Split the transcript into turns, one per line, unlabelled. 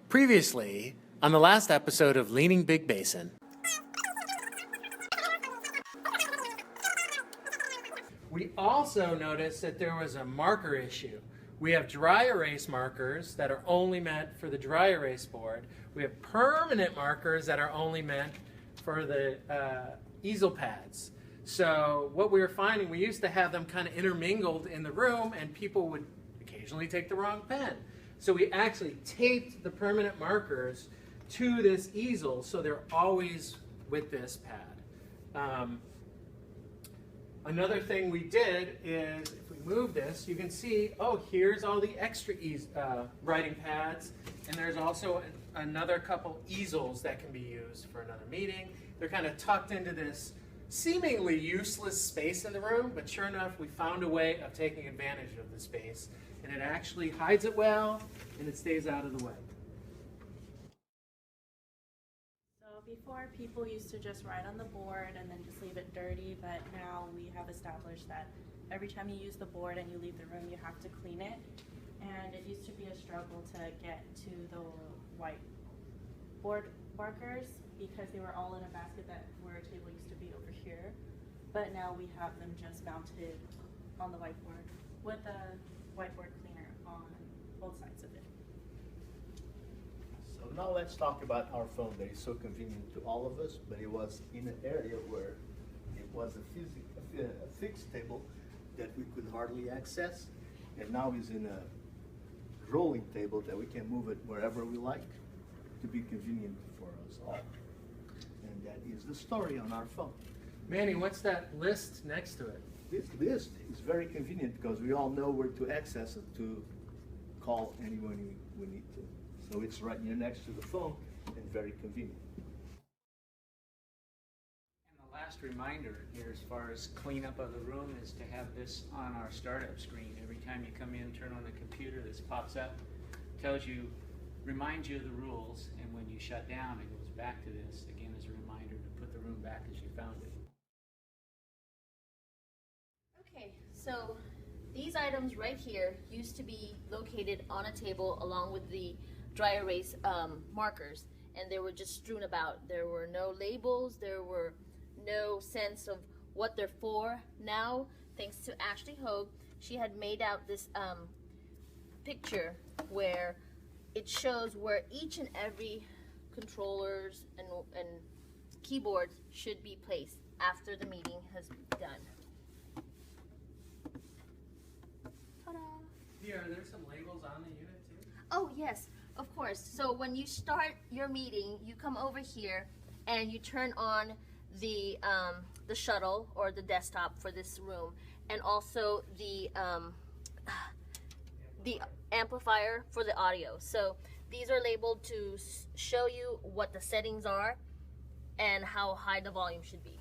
Previously, on the last episode of Leaning Big Basin, we also noticed that there was a marker issue. We have dry erase markers that are only meant for the dry erase board. We have permanent markers that are only meant for the easel pads. So what we were finding, we used to have them kind of intermingled in the room and people would occasionally take the wrong pen. So we actually taped the permanent markers to this easel so they're always with this pad. Another thing we did is, if we move this, you can see, oh, here's all the extra writing pads, and there's also another couple easels that can be used for another meeting. They're kind of tucked into this seemingly useless space in the room, but sure enough, we found a way of taking advantage of the space, and it actually hides it well, and it stays out of the way.
Before, people used to just write on the board and then just leave it dirty, but now we have established that every time you use the board and you leave the room, you have to clean it. And it used to be a struggle to get to the white board markers because they were all in a basket where a table used to be over here. But now we have them just mounted on the whiteboard with a whiteboard cleaner on both sides of it.
So now let's talk about our phone that is so convenient to all of us, but it was in an area where it was a fixed table that we could hardly access, and now is in a rolling table that we can move it wherever we like to be convenient for us all. And that is the story on our phone.
Manny, what's that list next to it?
This list is very convenient because we all know where to access it to call anyone we need to. So it's right here next to the phone and very convenient.
And the last reminder here as far as cleanup of the room is to have this on our startup screen. Every time you come in, turn on the computer, this pops up, tells you, reminds you of the rules, and when you shut down, it goes back to this again as a reminder to put the room back as you found it.
Okay, so these items right here used to be located on a table along with the dry erase markers, and they were just strewn about. There were no labels, there were no sense of what they're for. Now, thanks to Ashley Hogue, she had made out this picture where it shows where each and every controllers and keyboards should be placed after the meeting has done. Ta-da!
Yeah, are there some labels on the unit too?
Oh yes, of course. So when you start your meeting, you come over here and you turn on the shuttle or the desktop for this room, and also the amplifier for the audio. So these are labeled to show you what the settings are and how high the volume should be.